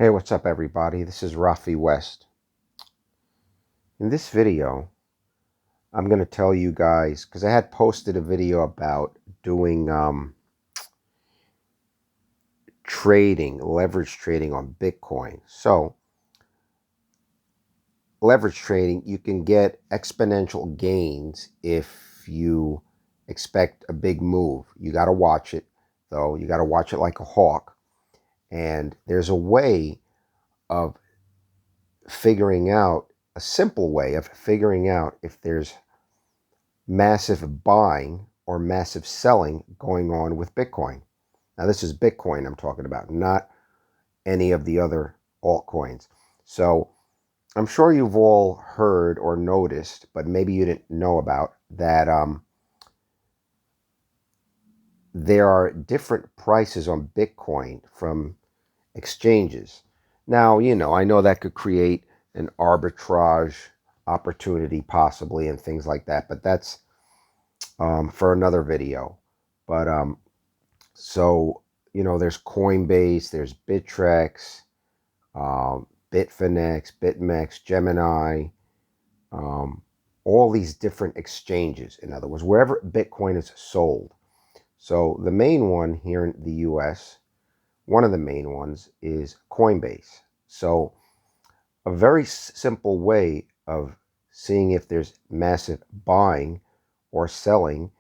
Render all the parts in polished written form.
Hey, what's up everybody? This is Rafe West. In this video, I'm going to tell you guys, because I had posted a video about doing leverage trading on Bitcoin. So, leverage trading, you can get exponential gains if you expect a big move. You got to watch it, though. You got to watch it like a hawk. And there's a way of a simple way of figuring out if there's massive buying or massive selling going on with Bitcoin. Now, this is Bitcoin I'm talking about, not any of the other altcoins. So I'm sure you've all heard or noticed, but maybe you didn't know about that there are different prices on Bitcoin from exchanges. Now, I know that could create an arbitrage opportunity possibly and things like that, but that's for another video. But so there's Coinbase, there's Bittrex, Bitfinex, BitMEX, Gemini, all these different exchanges. In other words, wherever Bitcoin is sold. So the main one here in the US, one of the main ones is Coinbase. So a very simple way of seeing if there's massive buying or selling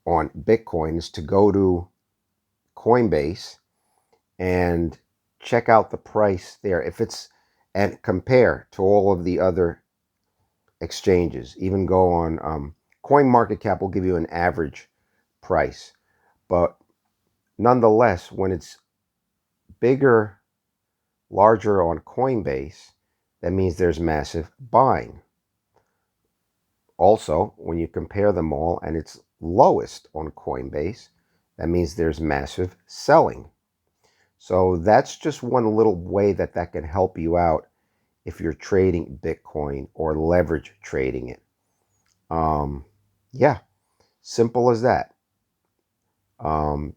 on Bitcoin is to go to Coinbase and check out the price there. And compare to all of the other exchanges. Even go on CoinMarketCap will give you an average price. But nonetheless, when it's larger on Coinbase, that means there's massive buying. Also, when you compare them all and it's lowest on Coinbase, that means there's massive selling. So that's just one little way that can help you out if you're trading Bitcoin or leverage trading it. Yeah, simple as that.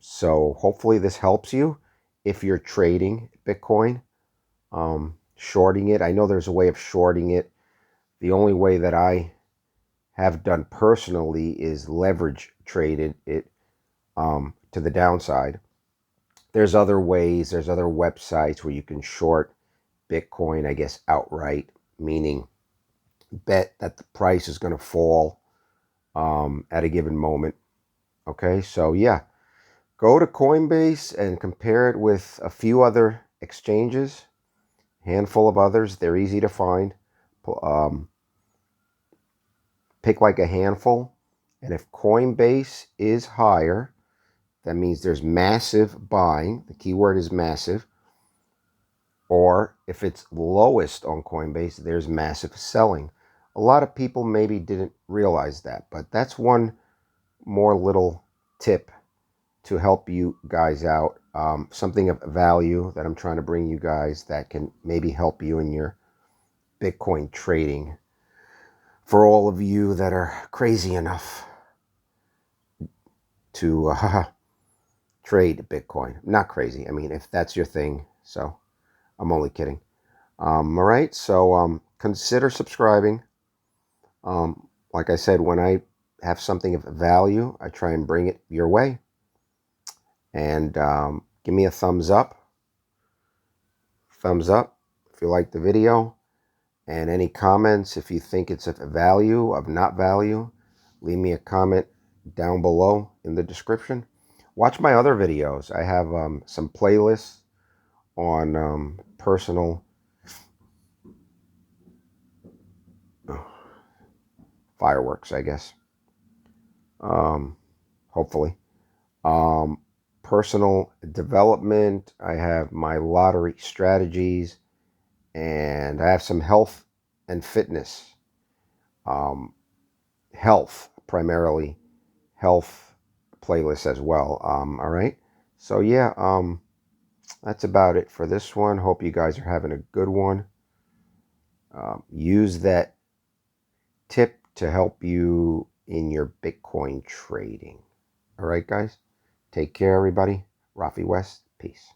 So hopefully this helps you if you're trading Bitcoin, shorting it. I know there's a way of shorting it. The only way that I have done personally is leverage traded it to the downside. There's other ways, there's other websites where you can short Bitcoin, I guess, outright, meaning bet that the price is going to fall at a given moment. Okay, so yeah, go to Coinbase and compare it with a few other exchanges, handful of others. They're easy to find. Pick like a handful, and if Coinbase is higher, that means there's massive buying. The keyword is massive. Or if it's lowest on Coinbase, there's massive selling. A lot of people maybe didn't realize that, but that's one more little tip to help you guys out. Something of value that I'm trying to bring you guys that can maybe help you in your Bitcoin trading. For all of you that are crazy enough to trade Bitcoin. Not crazy. I mean, if that's your thing. So I'm only kidding. All right. So consider subscribing. Like I said, when I have something of value, I try and bring it your way. And give me a thumbs up. Thumbs up if you like the video. And any comments, if you think it's of value, of not value, leave me a comment down below in the description. Watch my other videos. I have some playlists on personal fireworks, I guess. Hopefully. Personal development. I have my lottery strategies. And I have some health and fitness. Health, primarily. Health playlists as well. All right. So yeah, that's about it for this one. Hope you guys are having a good one. Use that tip to help you in your Bitcoin trading. All right, guys. Take care, everybody. Rafe West. Peace.